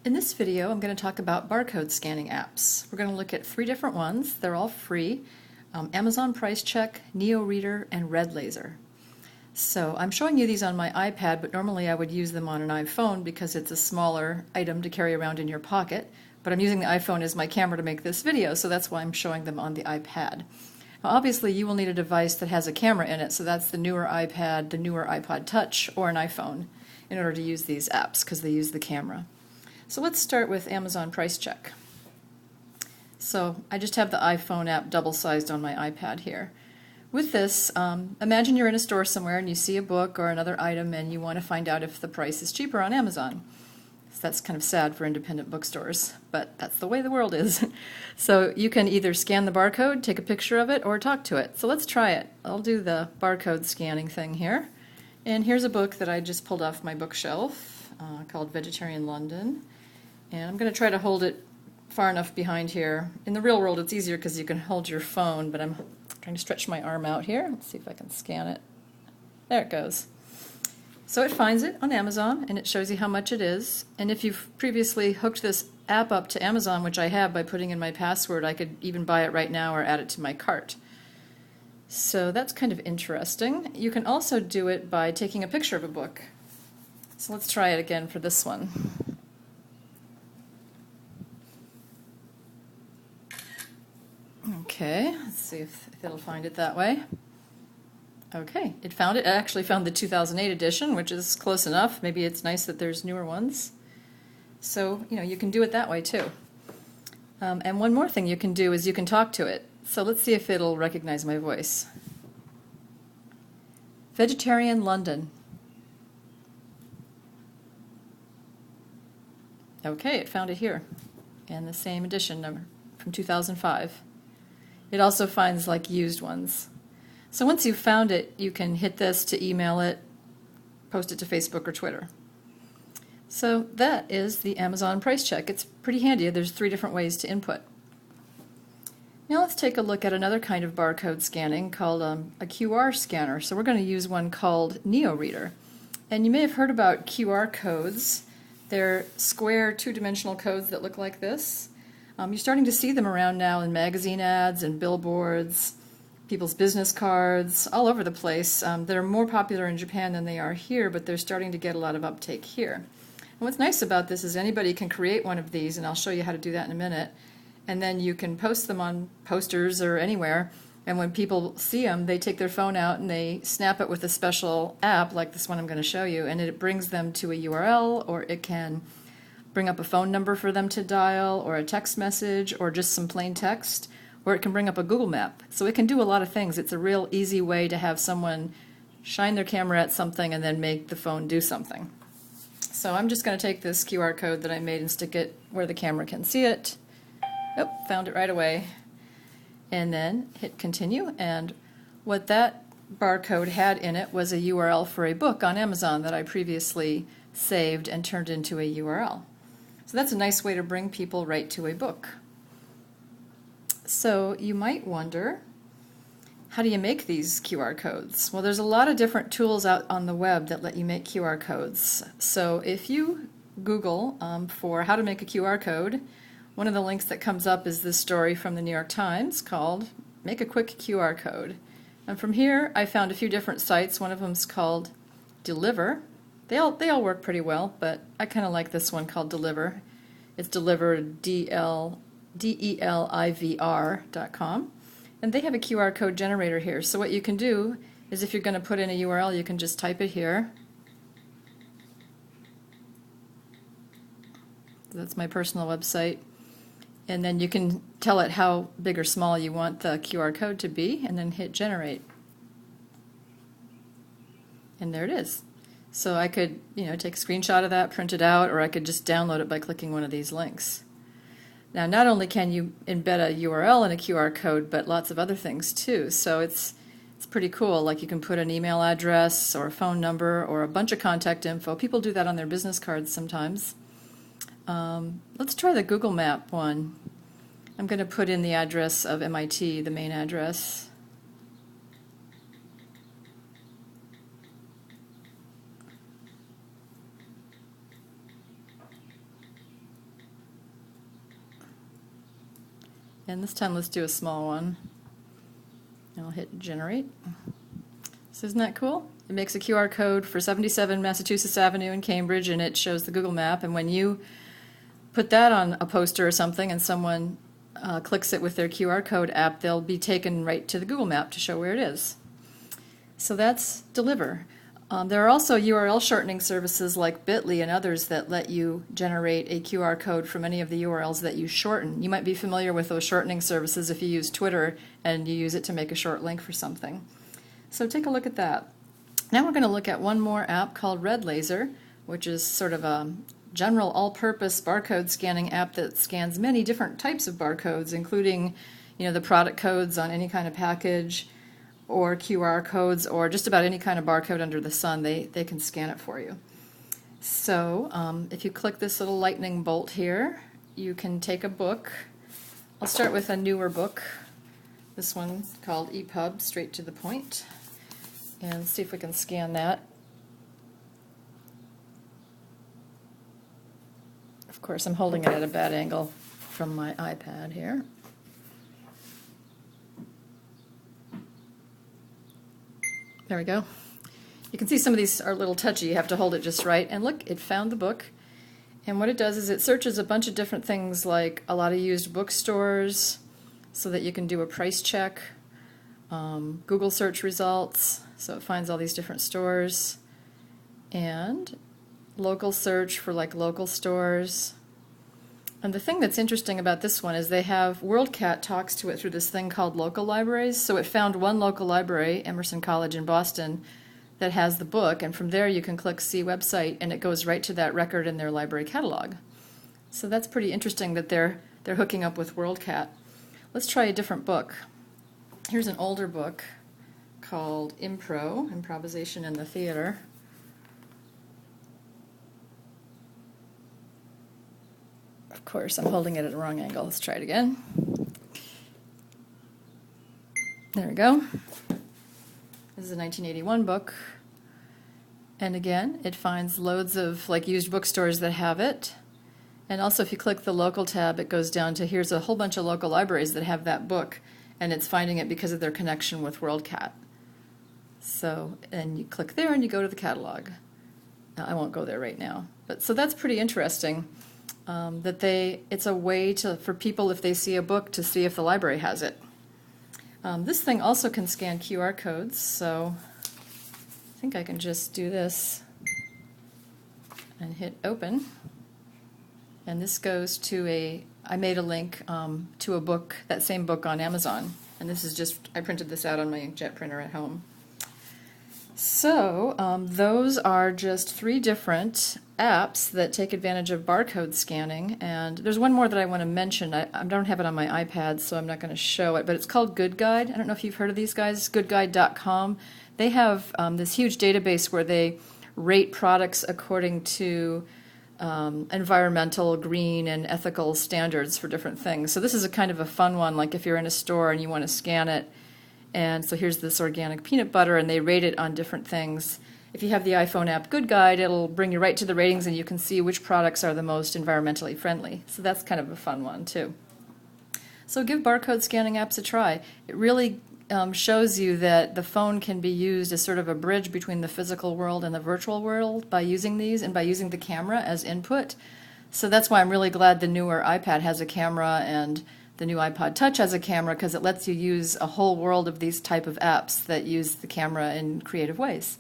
In this video, I'm going to talk about barcode scanning apps. We're going to look at 3 different ones. They're all free: Amazon Price Check, Neo Reader, and Red Laser. So I'm showing you these on my iPad, but normally I would use them on an iPhone because it's a smaller item to carry around in your pocket. But I'm using the iPhone as my camera to make this video, so that's why I'm showing them on the iPad. Now, obviously, you will need a device that has a camera in it, so that's the newer iPad, the newer iPod Touch, or an iPhone in order to use these apps because they use the camera. So let's start with Amazon Price Check. So I just have the iPhone app double-sized on my iPad here. With this, imagine you're in a store somewhere and you see a book or another item and you want to find out if the price is cheaper on Amazon. So that's kind of sad for independent bookstores, but that's the way the world is. So you can either scan the barcode, take a picture of it, or talk to it. So let's try it. I'll do the barcode scanning thing here. And here's a book that I just pulled off my bookshelf called Vegetarian London. And I'm going to try to hold it far enough behind here. In the real world, it's easier because you can hold your phone, but I'm trying to stretch my arm out here. Let's see if I can scan it. There it goes. So it finds it on Amazon, and it shows you how much it is. And if you've previously hooked this app up to Amazon, which I have by putting in my password, I could even buy it right now or add it to my cart. So that's kind of interesting. You can also do it by taking a picture of a book. So let's try it again for this one. Okay, let's see if it'll find it that way. Okay, it found it. It actually found the 2008 edition, which is close enough. Maybe it's nice that there's newer ones. So, you can do it that way too. And one more thing you can do is you can talk to it. So let's see if it'll recognize my voice. Vegetarian London. Okay, it found it here. And the same edition number from 2005. It also finds like used ones. So once you've found it, you can hit this to email it, post it to Facebook or Twitter. So that is the Amazon Price Check. It's pretty handy. There's 3 different ways to input. Now let's take a look at another kind of barcode scanning called a QR scanner. So we're going to use one called Neo Reader. And you may have heard about QR codes. They're square 2-dimensional codes that look like this. You're starting to see them around now in magazine ads and billboards, people's business cards, all over the place. They're more popular in Japan than they are here, but they're starting to get a lot of uptake here. And what's nice about this is anybody can create one of these, and I'll show you how to do that in a minute. And then you can post them on posters or anywhere, and when people see them, they take their phone out and they snap it with a special app, like this one I'm going to show you, and it brings them to a URL, or it can bring up a phone number for them to dial, or a text message, or just some plain text, or it can bring up a Google map. So it can do a lot of things. It's a real easy way to have someone shine their camera at something and then make the phone do something. So I'm just going to take this QR code that I made and stick it where the camera can see it. Oh, found it right away. And then hit continue. And what that barcode had in it was a URL for a book on Amazon that I previously saved and turned into a URL. So that's a nice way to bring people right to a book. So you might wonder, how do you make these QR codes? Well, there's a lot of different tools out on the web that let you make QR codes. So if you Google for how to make a QR code, one of the links that comes up is this story from the New York Times called Make a Quick QR Code. And from here I found a few different sites. One of them is called Deliver. They all work pretty well, but I kind of like this one called Deliver. It's delivered, DELIVR.com. And they have a QR code generator here. So what you can do is if you're going to put in a URL, you can just type it here. That's my personal website. And then you can tell it how big or small you want the QR code to be, and then hit generate. And there it is. So I could, take a screenshot of that, print it out, or I could just download it by clicking one of these links. Now, not only can you embed a URL in a QR code, but lots of other things too. So it's pretty cool. Like you can put an email address or a phone number or a bunch of contact info. People do that on their business cards sometimes. Let's try the Google Map one. I'm going to put in the address of MIT, the main address. And this time let's do a small one. I'll hit generate. So isn't that cool? It makes a QR code for 77 Massachusetts Avenue in Cambridge, and it shows the Google map. And when you put that on a poster or something and someone clicks it with their QR code app, they'll be taken right to the Google map to show where it is. So that's Deliver. There are also URL shortening services like Bitly and others that let you generate a QR code from any of the URLs that you shorten. You might be familiar with those shortening services if you use Twitter and you use it to make a short link for something. So take a look at that. Now we're going to look at one more app called Red Laser, which is sort of a general all-purpose barcode scanning app that scans many different types of barcodes, including, the product codes on any kind of package, or QR codes, or just about any kind of barcode under the sun. They can scan it for you. So if you click this little lightning bolt here, you can take a book. I'll start with a newer book. This one's called EPUB, straight to the point. And see if we can scan that. Of course, I'm holding it at a bad angle from my iPad here. There we go. You can see some of these are a little touchy. You have to hold it just right. And look, it found the book. And what it does is it searches a bunch of different things, like a lot of used bookstores, so that you can do a price check, Google search results, so it finds all these different stores, and local search for like local stores. And the thing that's interesting about this one is they have WorldCat talks to it through this thing called local libraries. So it found one local library, Emerson College in Boston, that has the book, and from there you can click See Website and it goes right to that record in their library catalog. So that's pretty interesting that they're hooking up with WorldCat. Let's try a different book. Here's an older book called Improvisation in the Theater. Of course, I'm holding it at a wrong angle. Let's try it again. There we go. This is a 1981 book. And again, it finds loads of used bookstores that have it. And also if you click the local tab, it goes down to here's a whole bunch of local libraries that have that book, and it's finding it because of their connection with WorldCat. So, and you click there and you go to the catalog. Now, I won't go there right now. But so that's pretty interesting. It's a way for people, if they see a book, to see if the library has it. This thing also can scan QR codes, so I think I can just do this and hit open. And this goes to I made a link to a book, that same book on Amazon. And this is just, I printed this out on my inkjet printer at home. So those are just 3 different apps that take advantage of barcode scanning. And there's one more that I want to mention. I don't have it on my iPad, so I'm not going to show it, but it's called Good Guide. I don't know if you've heard of these guys, goodguide.com. They have this huge database where they rate products according to environmental, green, and ethical standards for different things. So this is a kind of a fun one, like if you're in a store and you want to scan it. And so here's this organic peanut butter, and they rate it on different things. If you have the iPhone app Good Guide, it'll bring you right to the ratings, and you can see which products are the most environmentally friendly. So that's kind of a fun one, too. So give barcode scanning apps a try. It really shows you that the phone can be used as sort of a bridge between the physical world and the virtual world by using these and by using the camera as input. So that's why I'm really glad the newer iPad has a camera and the new iPod Touch has a camera, because it lets you use a whole world of these type of apps that use the camera in creative ways.